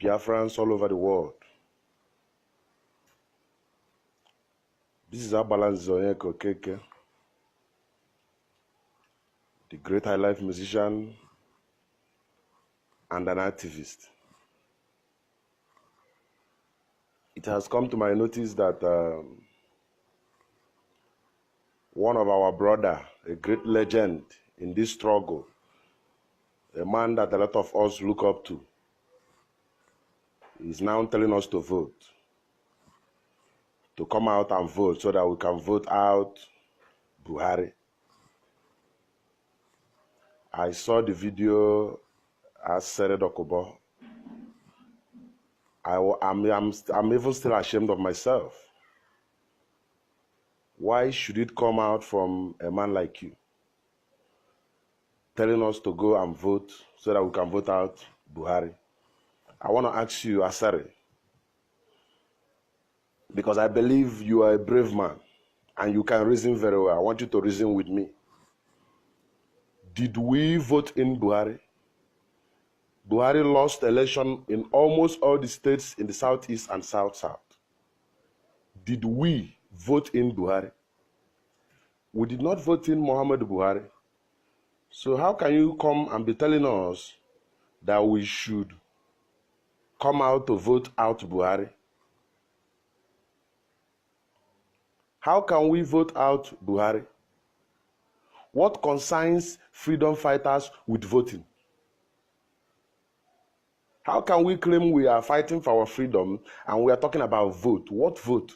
Biafrans all over the world. This is Abalan Zoyeko Keke, the great high life musician and an activist. It has come to my notice that one of our brother, a great legend in this struggle, a man that a lot of us look up to, is now telling us to vote, to come out and vote so that we can vote out Buhari. I saw the video as Sere Dokubo. I'm even still ashamed of myself. Why should it come out from a man like you, telling us to go and vote so that we can vote out Buhari? I want to ask you, Asare, because I believe you are a brave man and you can reason very well. I want you to reason with me. Did we vote in Buhari? Buhari lost election in almost all the states in the southeast and south-south. Did we vote in Buhari? We did not vote in Muhammad Buhari. So how can you come and be telling us that we should come out to vote out Buhari? How can we vote out Buhari? What concerns freedom fighters with voting? How can we claim we are fighting for our freedom and we are talking about vote? What vote?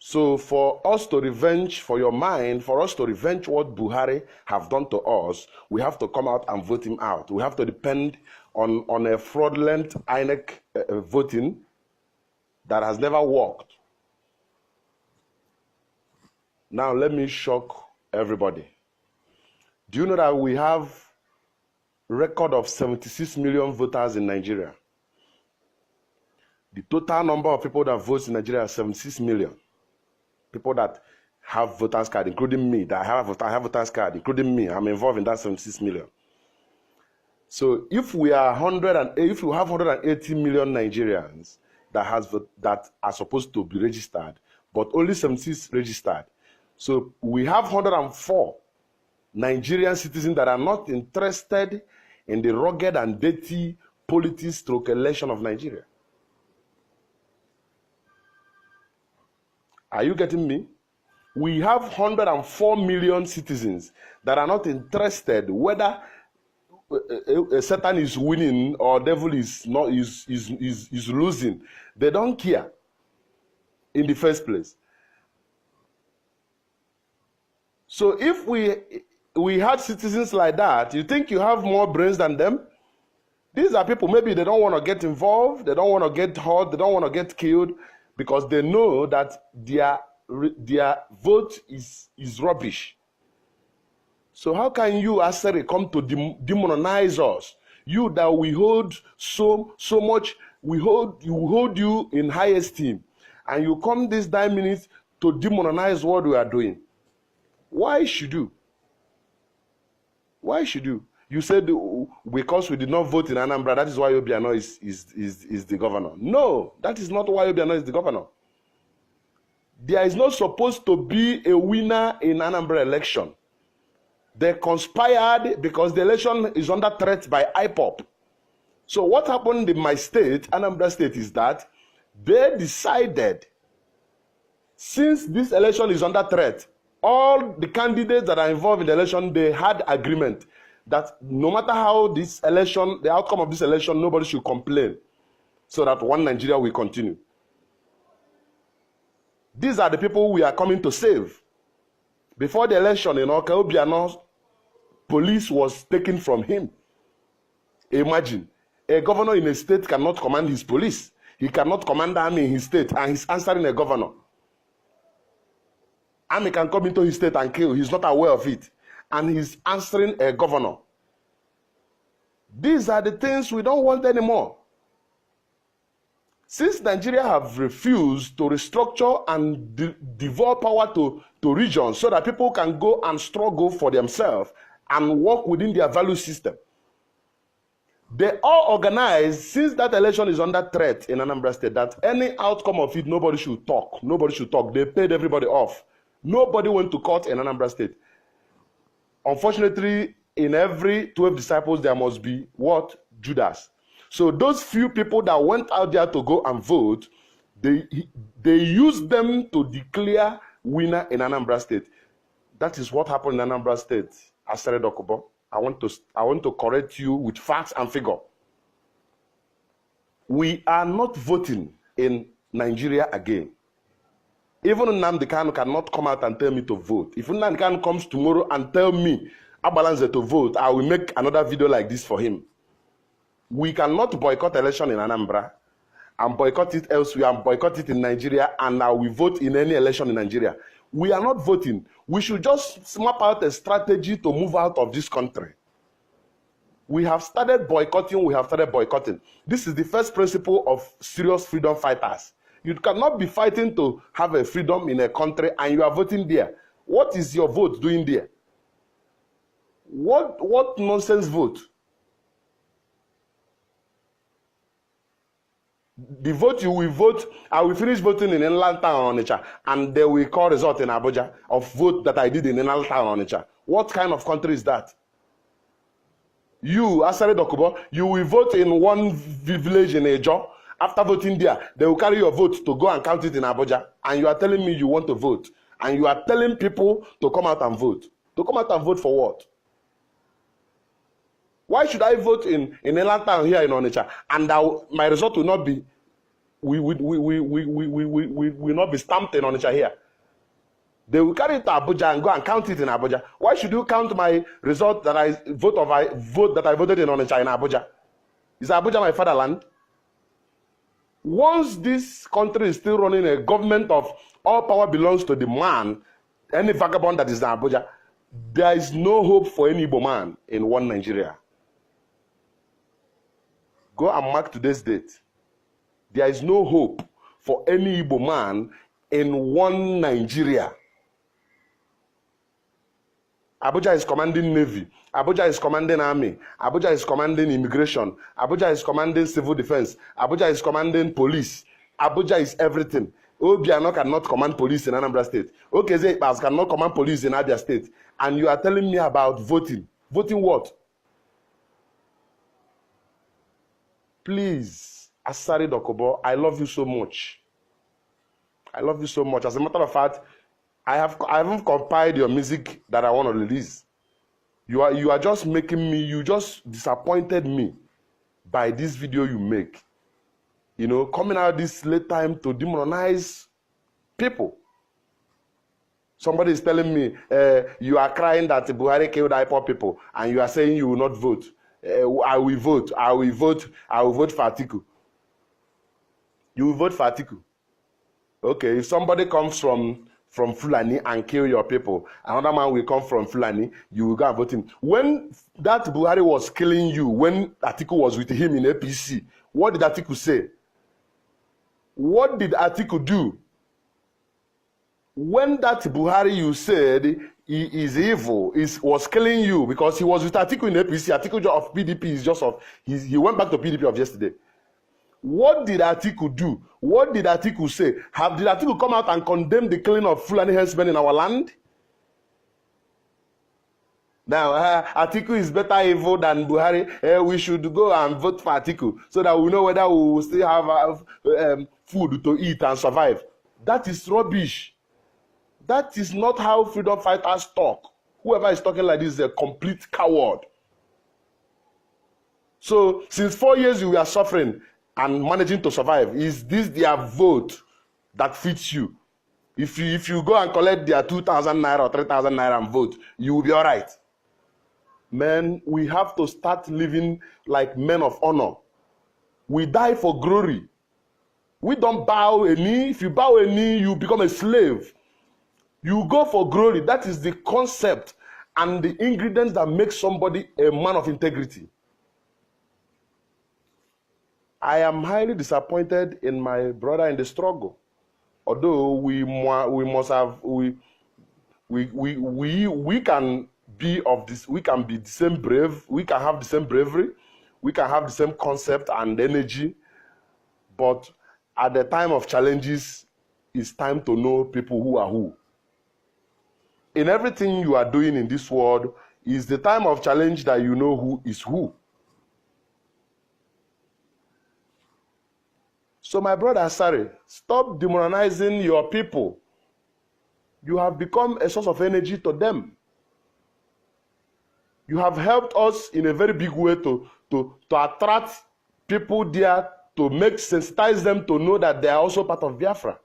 So for us to revenge, for your mind, for us to revenge what Buhari have done to us, we have to come out and vote him out. We have to depend on a fraudulent INEC voting that has never worked. Now let me shock everybody. Do you know that we have a record of 76 million voters in Nigeria? The total number of people that vote in Nigeria is 76 million. People that have voters card, including me, that I have voters card, including me. I'm involved in that 76 million. So if we are if you have 180 million Nigerians that are supposed to be registered, but only 76 registered, so we have 104 Nigerian citizens that are not interested in the rugged and dirty politics stroke election of Nigeria. Are you getting me? We have 104 million citizens that are not interested whether Satan is winning or devil is losing. They don't care in the first place. So if we had citizens like that, you think you have more brains than them? These are people, maybe they don't want to get involved, they don't want to get hurt, they don't want to get killed, because they know that their vote is rubbish. So how can you, Asere, come to demonize us? You that we hold so much, we hold you in high esteem, and you come these 9 minutes to demonize what we are doing. Why should you? Why should you? You said because we did not vote in Anambra, that is why Obiano is the governor. No, that is not why Obiano is the governor. There is not supposed to be a winner in Anambra election. They conspired because the election is under threat by IPOP. So what happened in my state, Anambra State, is that they decided, since this election is under threat, all the candidates that are involved in the election, they had agreement that no matter how this election, the outcome of this election, nobody should complain, so that one Nigeria will continue. These are the people we are coming to save. Before the election, Obiano, police was taken from him. Imagine, a governor in a state cannot command his police. He cannot command the army in his state, and he's answering a governor. Army can come into his state and kill. He's not aware of it. And he's answering a governor. These are the things we don't want anymore. Since Nigeria have refused to restructure and devolve power to regions so that people can go and struggle for themselves and work within their value system, They all organized, since that election is under threat in Anambra State, that any outcome of it, nobody should talk. Nobody should talk. They paid everybody off. Nobody went to court in Anambra State. Unfortunately, in every 12 disciples, there must be what? Judas. So those few people that went out there to go and vote, they used them to declare winner in Anambra State. That is what happened in Anambra State. Asare Dokubo, I want to correct you with facts and figure. We are not voting in Nigeria again. Even Nnamdi Kanu cannot come out and tell me to vote. If Nnamdi Kanu comes tomorrow and tell me Agbalanze to vote, I will make another video like this for him. We cannot boycott election in Anambra and boycott it elsewhere and boycott it in Nigeria, and now we vote in any election in Nigeria. We are not voting. We should just map out a strategy to move out of this country. We have started boycotting. We have started boycotting. This is the first principle of serious freedom fighters. You cannot be fighting to have a freedom in a country and you are voting there. What is your vote doing there? What nonsense vote? The vote you will vote, I will finish voting in Inland Town Onitsha, and they will call result in Abuja of vote that I did in Inland Town Onitsha. What kind of country is that? You, Asare Dokubo, you will vote in one village in Ejo. After voting there, they will carry your vote to go and count it in Abuja, and you are telling me you want to vote, and you are telling people to come out and vote. To come out and vote for what? Why should I vote in Inland Town here in Onitsha, and my result will not be, will not be stamped in Onitsha here? They will carry it to Abuja and go and count it in Abuja. Why should you count my result that I voted in Onitsha in Abuja? Is Abuja my fatherland? Once this country is still running a government of all power belongs to the man, any vagabond that is in Abuja, there is no hope for any Igbo man in one Nigeria. Go and mark today's date. There is no hope for any Igbo man in one Nigeria. Abuja is commanding Navy. Abuja is commanding Army. Abuja is commanding Immigration. Abuja is commanding Civil Defense. Abuja is commanding Police. Abuja is everything. Obiano cannot command police in Anambra State. Okeze Ikpeazu cannot command police in Abia State. And you are telling me about voting. Voting what? Please, Asare Dokubo, I love you so much. I love you so much. As a matter of fact, I haven't compiled your music that I want to release. You are just making me, you just disappointed me by this video you make. You know, coming out this late time to demonize people. Somebody is telling me, you are crying that Buhari killed IPOB people, and you are saying you will not vote. I will vote. I will vote. I will vote for Atiku. You will vote for Atiku. Okay, if somebody comes from Fulani and kill your people, another man will come from Fulani, you will go and vote him. When that Buhari was killing you, when Atiku was with him in APC, what did Atiku say? What did Atiku do? When that Buhari you said he is evil, was killing you because he was with Atiku in APC, Atiku of PDP is just of, he went back to PDP of yesterday. What did Atiku do? What did Atiku say? Did Atiku come out and condemn the killing of Fulani herdsmen in our land? Now, Atiku is better evil than Buhari. We should go and vote for Atiku so that we know whether we will still have food to eat and survive. That is rubbish. That is not how freedom fighters talk. Whoever is talking like this is a complete coward. So, since 4 years you were suffering and managing to survive, is this their vote that fits you? If you go and collect their 2,000 naira or 3,000 naira and vote, you will be all right. Men, we have to start living like men of honor. We die for glory. We don't bow a knee. If you bow a knee, you become a slave. You go for glory. That is the concept and the ingredients that make somebody a man of integrity. I am highly disappointed in my brother in the struggle. Although we must have we can be of this, we can be the same brave, we can have the same bravery, We can have the same concept and energy, but at the time of challenges, it's time to know people who are who. In everything you are doing in this world, it's the time of challenge that you know who is who. So my brother Asare, stop demoralizing your people. You have become a source of energy to them. You have helped us in a very big way to attract people there, to sensitize them to know that they are also part of Biafra.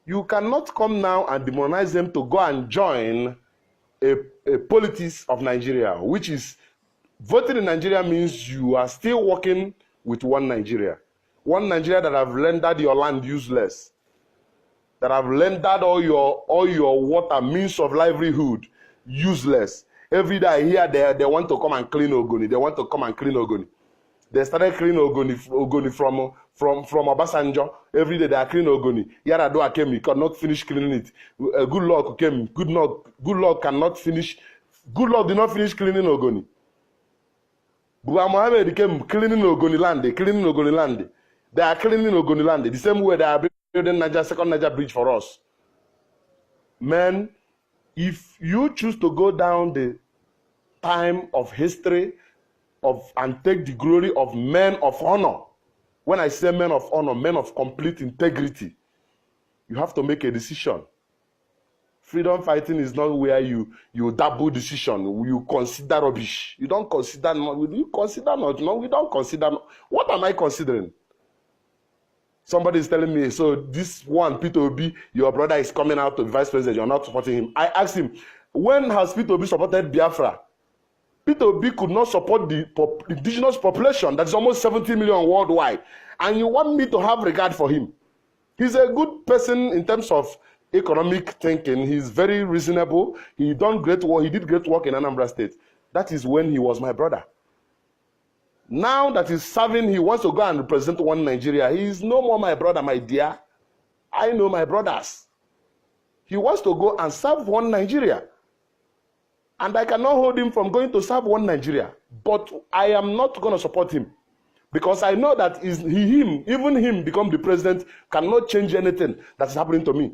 You cannot come now and demonize them to go and join a politics of Nigeria, which is voting in Nigeria means you are still working with one Nigeria. One Nigeria that have rendered your land useless, that have rendered all your water, means of livelihood useless. Every day I hear they want to come and clean Ogoni. They want to come and clean Ogoni. They started cleaning Ogoni from Obasanjo. Every day they are cleaning Ogoni. Yaradua came, he could not finish cleaning it. Good Lord came, Good Lord cannot finish. Good Lord did not finish cleaning Ogoni. Buhari Mohammed came cleaning Ogoni land. They are cleaning Ogoni land. The same way they are building second Niger bridge for us. Men, if you choose to go down the time of history and take the glory of men of honor, when I say men of honor, men of complete integrity, you have to make a decision. Freedom fighting is not where you double decision. You consider rubbish. You don't consider. You consider not. No, we don't consider. What am I considering? Somebody is telling me, so this one, Peter Obi, your brother is coming out to be vice president. You're not supporting him. I asked him, when has Peter Obi supported Biafra? Peter Obi could not support the indigenous population that is almost 70 million worldwide. And you want me to have regard for him? He's a good person in terms of economic thinking. He's very reasonable. He did great work in Anambra State. That is when he was my brother. Now that he's serving, he wants to go and represent one Nigeria. He is no more my brother, my dear. I know my brothers. He wants to go and serve one Nigeria. And I cannot hold him from going to serve one Nigeria. But I am not going to support him. Because I know that even him become the president cannot change anything that is happening to me.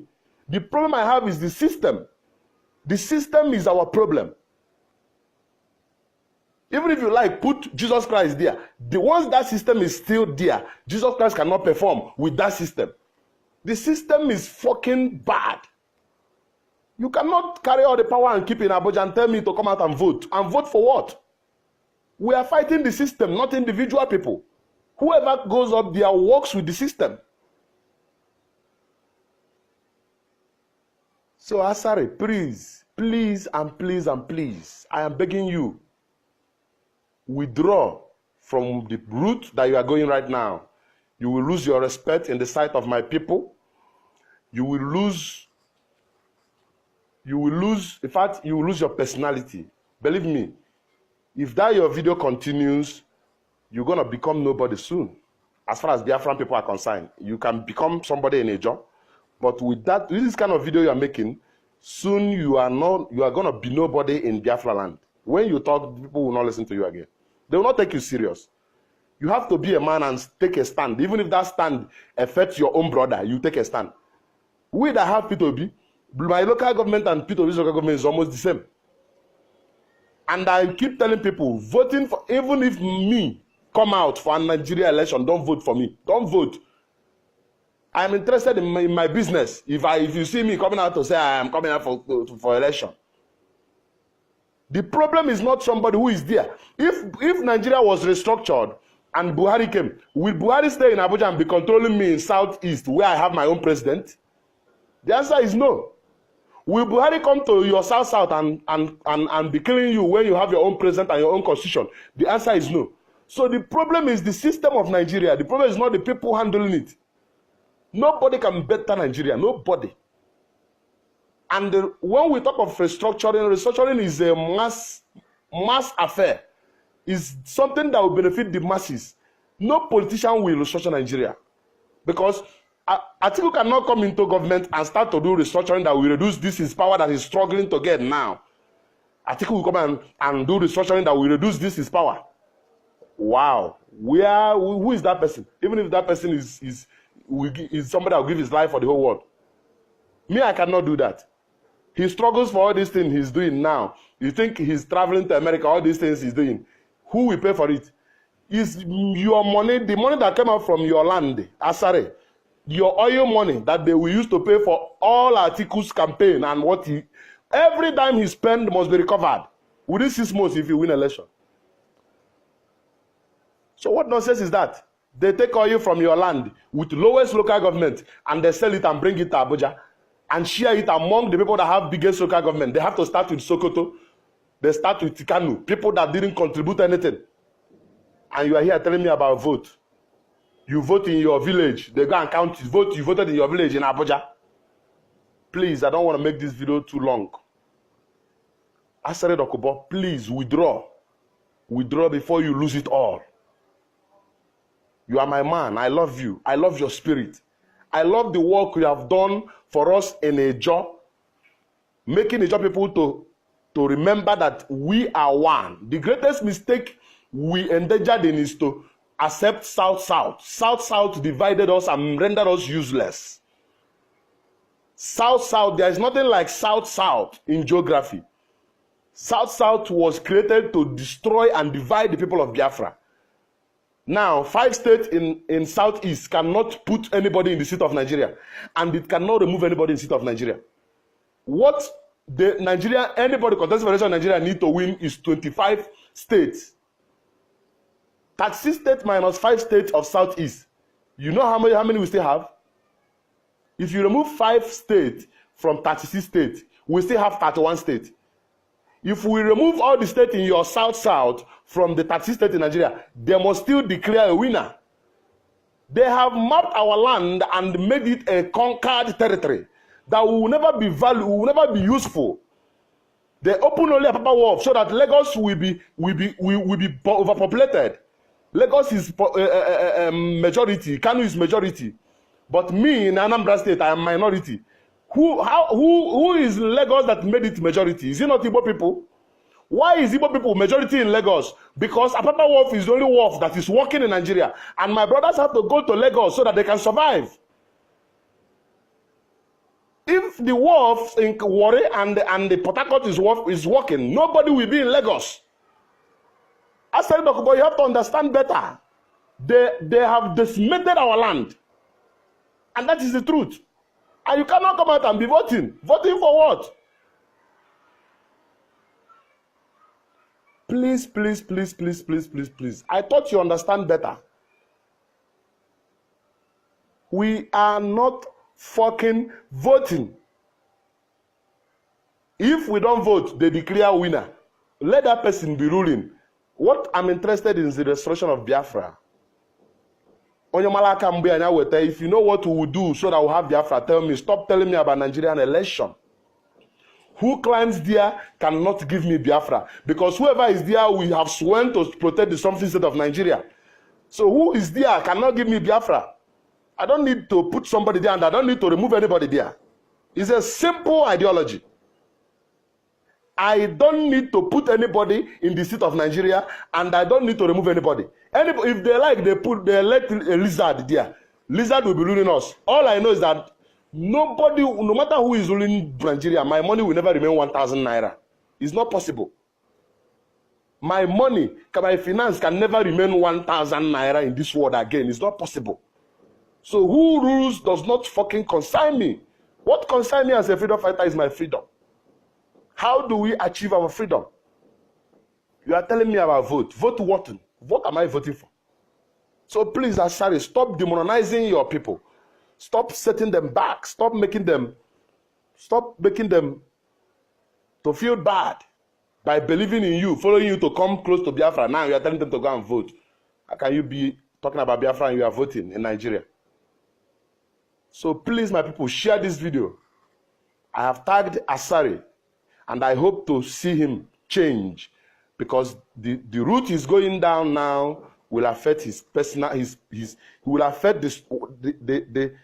The problem I have is the system. The system is our problem. Even if you like, put Jesus Christ there. Once that system is still there, Jesus Christ cannot perform with that system. The system is fucking bad. You cannot carry all the power and keep in Abuja and tell me to come out and vote. And vote for what? We are fighting the system, not individual people. Whoever goes up there works with the system. So Asare, please, I am begging you, withdraw from the route that you are going right now. You will lose your respect in the sight of my people. You will lose, in fact, you will lose your personality. Believe me, if that your video continues, you're going to become nobody soon. As far as Biafran people are concerned, you can become somebody in a job. But with this kind of video you are making, soon you are going to be nobody in Biafra land. When you talk, people will not listen to you again. They will not take you serious. You have to be a man and take a stand. Even if that stand affects your own brother, you take a stand. We that have P2B, my local government and P2B's local government is almost the same. And I keep telling people, voting for, even if me come out for a Nigeria election, don't vote for me. Don't vote. I'm interested in my business. If you see me coming out to say I am coming out for election. The problem is not somebody who is there. If Nigeria was restructured and Buhari came, will Buhari stay in Abuja and be controlling me in Southeast where I have my own president? The answer is no. Will Buhari come to your South and be killing you when you have your own president and your own constitution? The answer is no. So the problem is the system of Nigeria. The problem is not the people handling it. Nobody can better Nigeria. Nobody. And when we talk of restructuring is a mass affair. It's something that will benefit the masses. No politician will restructure Nigeria. Because Atiku cannot come into government and start to do restructuring that will reduce this his power that he's struggling to get now. Atiku will come and do restructuring that will reduce this his power. Wow. Who is that person? Even if that person is somebody that will give his life for the whole world. Me, I cannot do that. He struggles for all these things he's doing now. You think he's traveling to America, all these things he's doing. Who will pay for it? Is your money, the money that came out from your land, Asare, your oil money that they will use to pay for all Atiku's campaign and what he, every dime he spend must be recovered within 6 months if you win election. So what nonsense is that? They take oil from your land with lowest local government and they sell it and bring it to Abuja and share it among the people that have biggest local government. They have to start with Sokoto. They start with Tikanu, people that didn't contribute anything. And you are here telling me about vote. You vote in your village. They go and count you. You voted in your village in Abuja. Please, I don't want to make this video too long. Asare Dokubo, please withdraw. Withdraw before you lose it all. You are my man. I love you. I love your spirit. I love the work you have done for us in Ejo, making Ejo people to remember that we are one. The greatest mistake we endangered in is to accept South-South. South-South divided us and rendered us useless. South-South, there is nothing like South-South in geography. South-South was created to destroy and divide the people of Biafra. Now, 5 states in Southeast cannot put anybody in the seat of Nigeria, and it cannot remove anybody in the seat of Nigeria. What anybody contesting for election in Nigeria need to win is 25 states. 36 states minus 5 states of Southeast. You know how many we still have? If you remove 5 states from 36 states, we still have 31 states. If we remove all the states in your South-South from the 36 states in Nigeria, they must still declare a winner. They have mapped our land and made it a conquered territory that will never be valued, will never be useful. They open only a paper wharf so that Lagos will be overpopulated. Lagos is majority, Kanu is majority, but me in Anambra State I am minority. Who is in Lagos that made it majority? Is it not Igbo people? Why is Igbo people majority in Lagos? Because Apapa Wharf is the only wharf that is working in Nigeria, and my brothers have to go to Lagos so that they can survive. If the wharf in Warri and the Port Harcourt is working, nobody will be in Lagos. Asare Dokubo, you have to understand better. They have decimated our land, and that is the truth. And you cannot come out and be voting. Voting for what? Please, please, please, please, please, please, please. I thought you understand better. We are not fucking voting. If we don't vote, they declare winner. Let that person be ruling. What I'm interested in is the restoration of Biafra. If you know what we will do so that we'll have Biafra, tell me. Stop telling me about Nigerian election. Who climbs there cannot give me Biafra. Because whoever is there, we have sworn to protect the something state of Nigeria. So who is there cannot give me Biafra. I don't need to put somebody there and I don't need to remove anybody there. It's a simple ideology. I don't need to put anybody in the seat of Nigeria, and I don't need to remove anybody. If they like, they let a lizard there. Lizard will be ruling us. All I know is that nobody, no matter who is ruling Nigeria, my money will never remain 1,000 naira. It's not possible. My money, my finance can never remain 1,000 naira in this world again. It's not possible. So who rules does not fucking concern me. What concerns me as a freedom fighter is my freedom. How do we achieve our freedom? You are telling me about vote. Vote what? What am I voting for? So please, Asare, stop demonizing your people. Stop setting them back. Stop making them to feel bad by believing in you, following you to come close to Biafra. Now you are telling them to go and vote. How can you be talking about Biafra and you are voting in Nigeria? So please, my people, share this video. I have tagged Asare, and I hope to see him change, because the route he's going down now will affect his personal, will affect this, the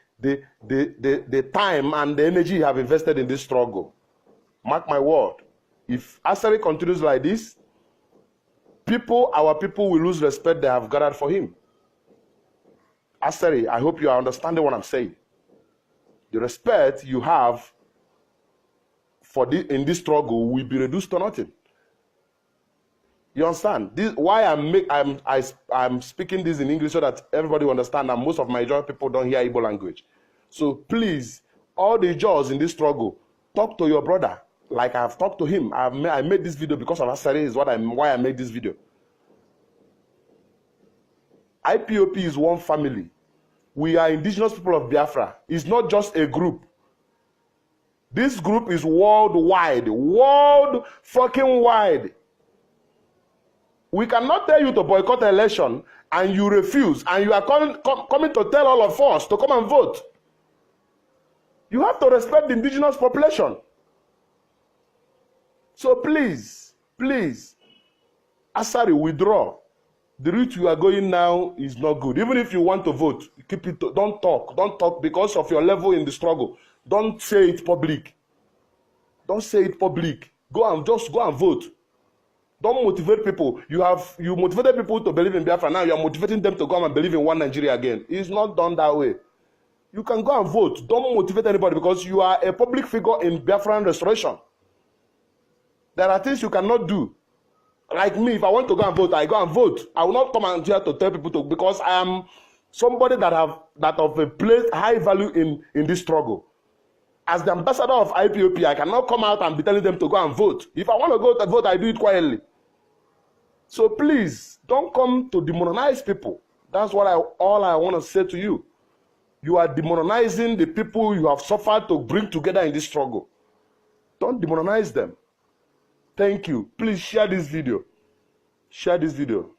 time and the energy you have invested in this struggle. Mark my word. If Asare continues like this, our people will lose respect they have gathered for him. Asari, I hope you are understanding what I'm saying. The respect you have for in this struggle will be reduced to nothing. You understand? This why I'm speaking this in English so that everybody will understand, and most of my Nigerian people don't hear Igbo language. So please, all the Jaws in this struggle, talk to your brother like I've talked to him. I made this video because of Asari is why I made this video. IPOP is one family. We are indigenous people of Biafra. It's not just a group. This group is worldwide. World fucking wide. We cannot tell you to boycott the election and you refuse, and you are coming to tell all of us to come and vote. You have to respect the indigenous population. So please, please, Asari, withdraw. The route you are going now is not good. Even if you want to vote, keep it. Don't talk. Don't talk because of your level in the struggle. Don't say it public. Don't say it public. Just go and vote. Don't motivate people. You motivated people to believe in Biafra. Now you are motivating them to go and believe in one Nigeria again. It's not done that way. You can go and vote. Don't motivate anybody because you are a public figure in Biafran restoration. There are things you cannot do. Like me, if I want to go and vote, I go and vote. I will not come out here to tell people to, because I am somebody that of a place high value in this struggle. As the ambassador of IPOP, I cannot come out and be telling them to go and vote. If I want to go to vote, I do it quietly. So please, don't come to demonize people. That's what all I want to say to you. You are demonizing the people you have suffered to bring together in this struggle. Don't demonize them. Thank you. Please share this video. Share this video.